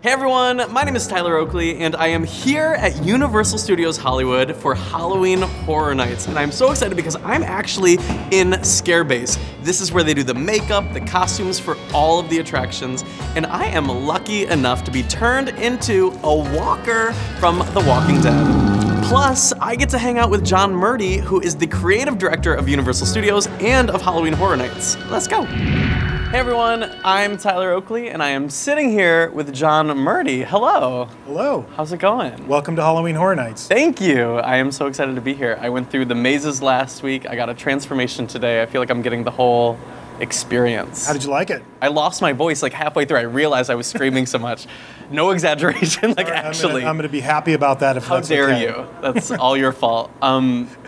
Hey everyone, my name is Tyler Oakley, and I am here at Universal Studios Hollywood for Halloween Horror Nights. And I'm so excited because I'm actually in Scare Base. This is where they do the makeup, the costumes for all of the attractions, and I am lucky enough to be turned into a walker from The Walking Dead. Plus, I get to hang out with John Murdy, who is the creative director of Universal Studios and of Halloween Horror Nights. Let's go. Hey everyone, I'm Tyler Oakley, and I am sitting here with John Murdy. Hello. Hello. How's it going? Welcome to Halloween Horror Nights. Thank you. I am so excited to be here. I went through the mazes last week. I got a transformation today. I feel like I'm getting the whole experience. How did you like it? I lost my voice like halfway through. I realized I was screaming so much. No exaggeration, like actually. I'm gonna be happy about that if that's okay. How dare you? That's all your fault.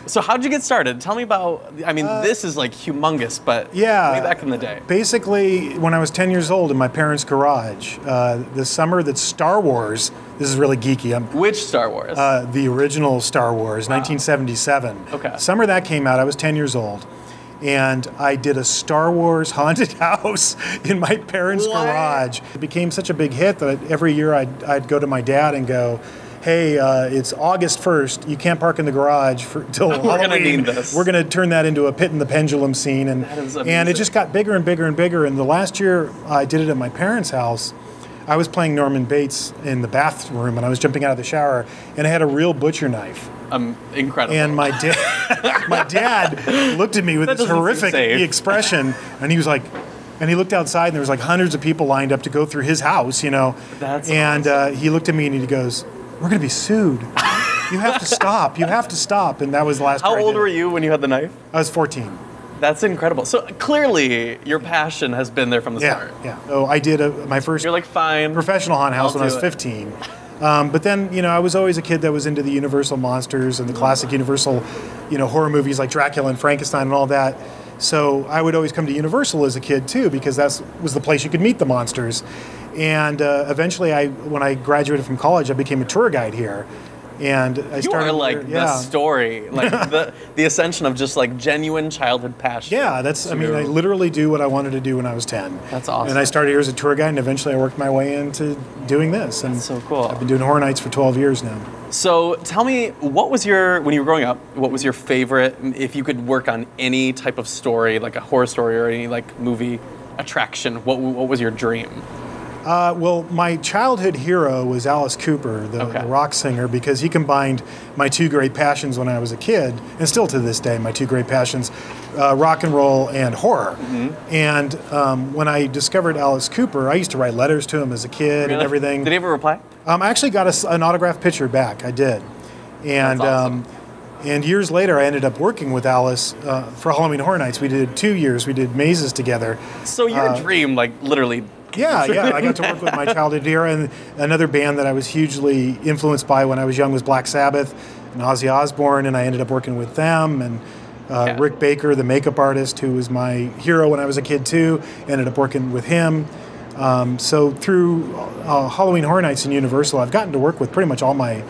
So how'd you get started? Tell me about, I mean, this is like humongous, but yeah, way back in the day. Basically, when I was 10 years old in my parents' garage, the summer that Star Wars, this is really geeky. Which Star Wars? The original Star Wars, 1977. Okay. Summer that came out, I was 10 years old. And I did a Star Wars haunted house in my parents' garage. It became such a big hit that every year I'd go to my dad and go, hey, it's August 1st. You can't park in the garage till Halloween. We're gonna need this. We're gonna turn that into a Pit and the Pendulum scene. And it just got bigger and bigger and bigger. And the last year I did it at my parents' house, I was playing Norman Bates in the bathroom and I was jumping out of the shower and I had a real butcher knife. Incredible. And my dad looked at me with this horrific expression, and he was like, and he looked outside, and there was like hundreds of people lined up to go through his house, you know. That's and awesome. He looked at me and he goes, "We're gonna be sued. You have to stop. You have to stop." And that was the last. How old were you when you had the knife? I was 14. That's incredible. So clearly, your passion has been there from the start. Yeah. So I did my first. You're like, fine. Professional haunted house when I was 15. But then, you know, I was always a kid that was into the Universal monsters and the classic Universal, you know, horror movies like Dracula and Frankenstein and all that. So I would always come to Universal as a kid too, because that was the place you could meet the monsters. And eventually, when I graduated from college, I became a tour guide here. And I started. You are like the story, like the ascension of just like genuine childhood passion. Yeah, I mean, I literally do what I wanted to do when I was 10. That's awesome. And I started here as a tour guide, and eventually I worked my way into doing this. And that's so cool. I've been doing Horror Nights for 12 years now. So tell me, when you were growing up, what was your favorite, if you could work on any type of story, like a horror story or any like movie attraction, what was your dream? Well, my childhood hero was Alice Cooper, the rock singer, because he combined my two great passions when I was a kid, and still to this day, my two great passions, rock and roll and horror. Mm-hmm. And when I discovered Alice Cooper, I used to write letters to him as a kid and everything. Did he ever reply? I actually got an autographed picture back. I did. And, that's awesome. And years later, I ended up working with Alice for Halloween Horror Nights. We did 2 years. We did mazes together. So your dream, like, literally... Yeah. I got to work with my childhood hero, and another band that I was hugely influenced by when I was young was Black Sabbath and Ozzy Osbourne, and I ended up working with them. And Rick Baker, the makeup artist, who was my hero when I was a kid too, ended up working with him. So through Halloween Horror Nights and Universal, I've gotten to work with pretty much all my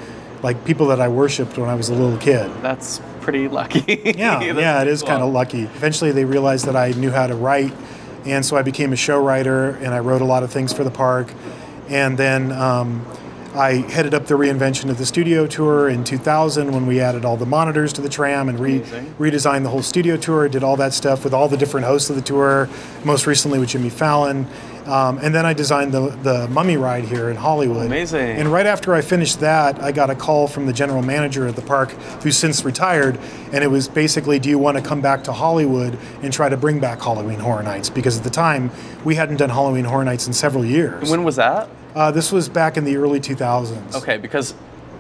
people that I worshipped when I was a little kid. That's pretty lucky. Yeah, it is kind of lucky. Eventually, they realized that I knew how to write. And so I became a show writer, and I wrote a lot of things for the park. And then I headed up the reinvention of the studio tour in 2000 when we added all the monitors to the tram and redesigned the whole studio tour. Did all that stuff with all the different hosts of the tour, most recently with Jimmy Fallon. And then I designed the Mummy ride here in Hollywood. Amazing. And right after I finished that, I got a call from the general manager at the park, who's since retired, and it was basically, do you want to come back to Hollywood and try to bring back Halloween Horror Nights? Because at the time, we hadn't done Halloween Horror Nights in several years. And when was that? This was back in the early 2000s. Okay, because,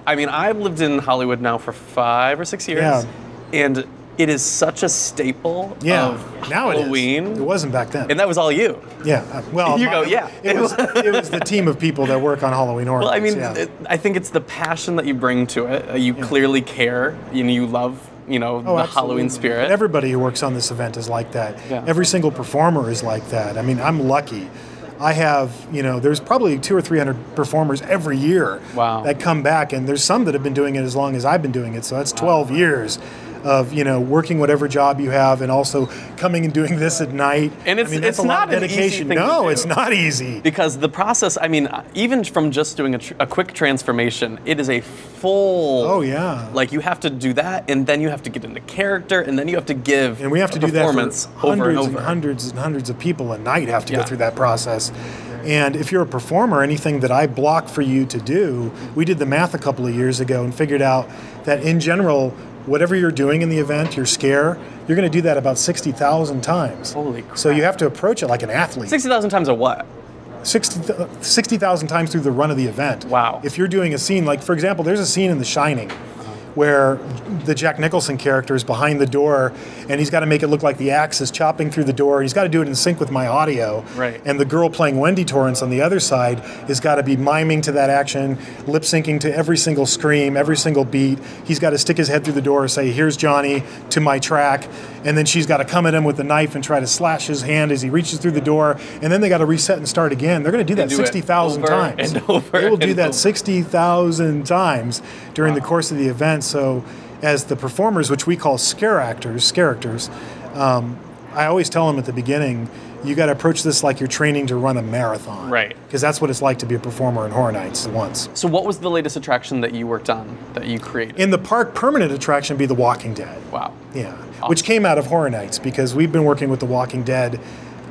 I mean, I've lived in Hollywood now for 5 or 6 years, and it is such a staple of now Halloween. It wasn't back then. And that was all you. Yeah. Well, it was the team of people that work on Halloween Horror Nights. Well, I mean, I think it's the passion that you bring to it. You clearly care. You love, the absolutely. Halloween spirit. Everybody who works on this event is like that. Yeah. Every single performer is like that. I mean, I'm lucky. I have, there's probably 200 or 300 performers every year that come back, and there's some that have been doing it as long as I've been doing it, so that's 12 years. of, you know, working whatever job you have and also coming and doing this at night. And it's, I mean, that's a lot of dedication. No, it's not easy. Because the process, I mean, even from just doing a quick transformation, it is a full... Oh, yeah. Like, you have to do that, and then you have to get into character, and then you have to give and we have to do that for over and hundreds over. and hundreds and hundreds of people a night have to go through that process. And if you're a performer, anything that I block for you to do, we did the math a couple of years ago and figured out that in general, whatever you're doing in the event, your scare, you're going to do that about 60,000 times. Holy crap. So you have to approach it like an athlete. 60,000 times a what? 60,000 times through the run of the event. Wow. If you're doing a scene, like for example, there's a scene in The Shining where the Jack Nicholson character is behind the door and he's got to make it look like the axe is chopping through the door. He's got to do it in sync with my audio. Right. And the girl playing Wendy Torrance on the other side has got to be miming to that action, lip syncing to every single scream, every single beat. He's got to stick his head through the door and say, "Here's Johnny," to my track. And then she's got to come at him with a knife and try to slash his hand as he reaches through the door. And then they got to reset and start again. They're going to do that 60,000 times. And over they will do that over. 60,000 times during the course of the event. So as the performers, which we call scare actors, I always tell them at the beginning, you got to approach this like you're training to run a marathon. Right. Because that's what it's like to be a performer in Horror Nights once. So what was the latest attraction that you worked on, that you created? In the park, permanent attraction be The Walking Dead. Wow. Yeah. Awesome. Which came out of Horror Nights because we've been working with The Walking Dead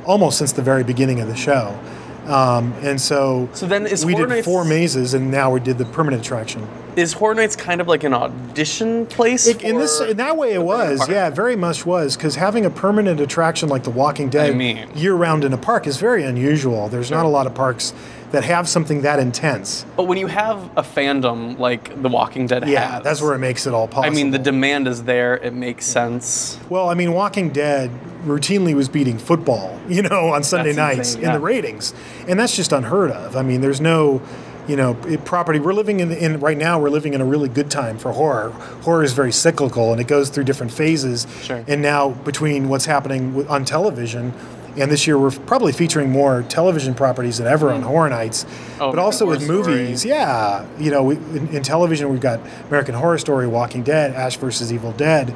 almost since the very beginning of the show. And so then is we Horror did Nights 4 mazes and now we did the permanent attraction. Is Horror Nights kind of like an audition place? In that way it was, yeah, it very much was, because having a permanent attraction like The Walking Dead year-round in a park is very unusual. There's not a lot of parks that have something that intense. But when you have a fandom like The Walking Dead has, that's where it makes it all possible. I mean, the demand is there, it makes sense. Well, I mean, Walking Dead routinely was beating football, you know, on Sunday nights in the ratings. And that's just unheard of. I mean, there's no, you know, property. We're living in right now, we're living in a really good time for horror. Horror is very cyclical and it goes through different phases. Sure. And now between what's happening on television, and this year we're probably featuring more television properties than ever on Horror Nights, but also with movies. Yeah, you know, in television we've got American Horror Story, Walking Dead, Ash vs. Evil Dead,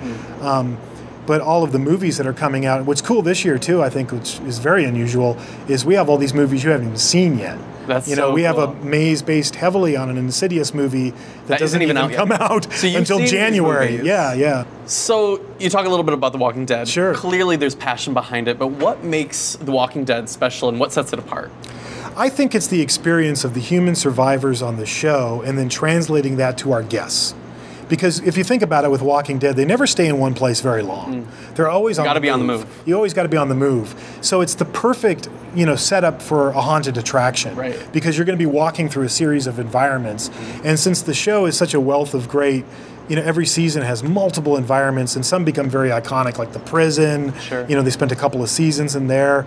but all of the movies that are coming out. What's cool this year too, I think, which is very unusual, is we have all these movies you haven't even seen yet. That's you know, so we have cool. a maze based heavily on an Insidious movie that doesn't even come out so until January. Yeah. So you talk a little bit about The Walking Dead. Sure. Clearly there's passion behind it, but what makes The Walking Dead special and what sets it apart? I think it's the experience of the human survivors on the show and then translating that to our guests. Because if you think about it with Walking Dead, they never stay in one place very long. They're always on the move. You gotta be on the move. You always got to be on the move. So it's the perfect, you know, setup for a haunted attraction. Right. Because you're going to be walking through a series of environments. And since the show is such a wealth of great, you know, every season has multiple environments and some become very iconic, like the prison. Sure. You know, they spent a couple of seasons in there.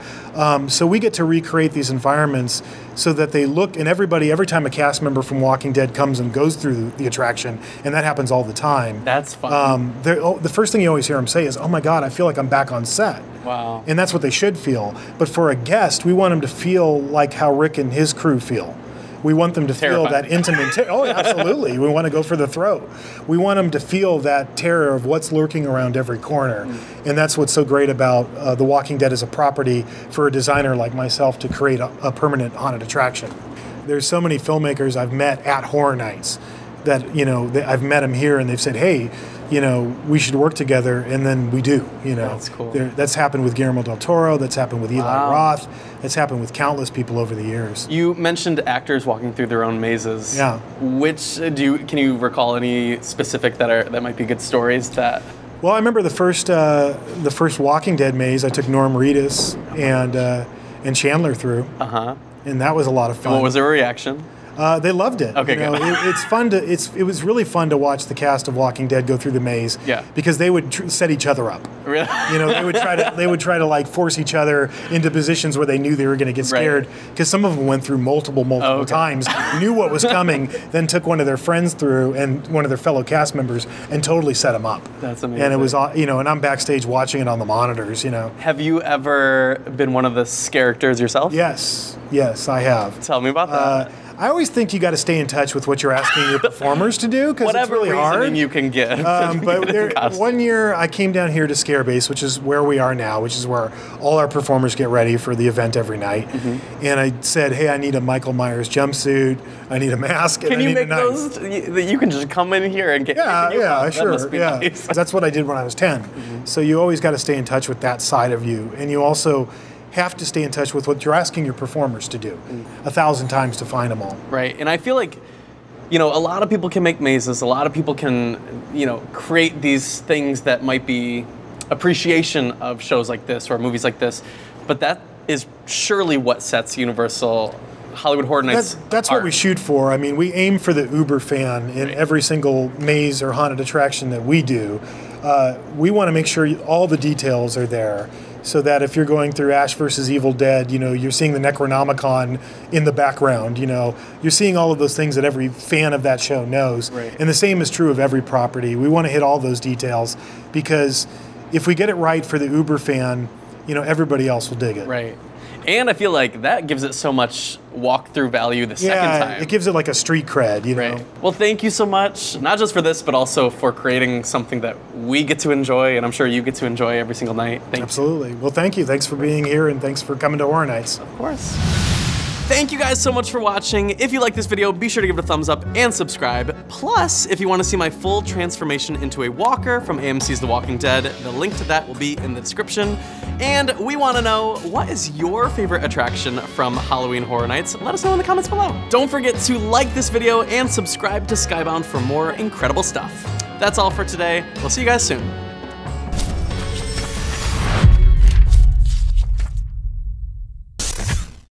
So we get to recreate these environments so that they look, and every time a cast member from Walking Dead comes and goes through the attraction, and that happens all the time. That's fun. The first thing you always hear them say is, "Oh my God, I feel like I'm back on set." Wow. And that's what they should feel. But for a guest, we want them to feel like how Rick and his crew feel. We want them to feel that intimate oh, absolutely. We want to go for the throat. We want them to feel that terror of what's lurking around every corner. And that's what's so great about The Walking Dead as a property for a designer like myself to create a permanent haunted attraction. There's so many filmmakers I've met at Horror Nights that, you know, I've met them here and they've said, "Hey, you know, we should work together," and then we do, you know. That's cool. That's happened with Guillermo del Toro, that's happened with Eli Roth, that's happened with countless people over the years. You mentioned actors walking through their own mazes. Yeah. Can you recall any specific that might be good stories that? Well, I remember the first Walking Dead maze I took Norm Reedus and Chandler through. And that was a lot of fun. And what was their reaction? They loved it. Okay, good. It's fun it was really fun to watch the cast of Walking Dead go through the maze. Yeah. Because they would set each other up. Really? You know, they would try to like force each other into positions where they knew they were going to get scared. Because some of them went through multiple times, knew what was coming, then took one of their friends through and one of their fellow cast members and totally set them up. That's amazing. And it was, you know, and I'm backstage watching it on the monitors. You know. Have you ever been one of the characters yourself? Yes, I have. Tell me about that. I always think you got to stay in touch with what you're asking your performers to do, because it's really hard. You can get. But one year I came down here to Scarebase, which is where we are now, which is where all our performers get ready for the event every night. And I said, hey, I need a Michael Myers jumpsuit, I need a mask, and I need a knife. Can you make those that you can just come in here and get? Yeah, sure. Yeah, nice. That's what I did when I was 10. So you always got to stay in touch with that side of you, and you also have to stay in touch with what you're asking your performers to do 1,000 times to find them all. Right, and I feel like, you know, a lot of people can make mazes, a lot of people can, you know, create these things that might be appreciation of shows like this or movies like this, but that is surely what sets Universal Hollywood Horror Nights That's what we shoot for. I mean, we aim for the uber fan in every single maze or haunted attraction that we do. We want to make sure all the details are there, so that if you're going through Ash versus Evil Dead, you know, you're seeing the Necronomicon in the background, you know, you're seeing all of those things that every fan of that show knows. And the same is true of every property. We want to hit all those details, because if we get it right for the uber fan, you know, everybody else will dig it. Right. And I feel like that gives it so much walkthrough value the second time. Yeah, it gives it like a street cred, you know. Well, thank you so much, not just for this, but also for creating something that we get to enjoy, and I'm sure you get to enjoy every single night. Absolutely. Well, thank you. Thanks for being here, and thanks for coming to Horror Nights. Of course. Thank you guys so much for watching. If you like this video, be sure to give it a thumbs up and subscribe. Plus, if you want to see my full transformation into a walker from AMC's The Walking Dead, the link to that will be in the description. And we want to know, what is your favorite attraction from Halloween Horror Nights? Let us know in the comments below. Don't forget to like this video and subscribe to Skybound for more incredible stuff. That's all for today. We'll see you guys soon.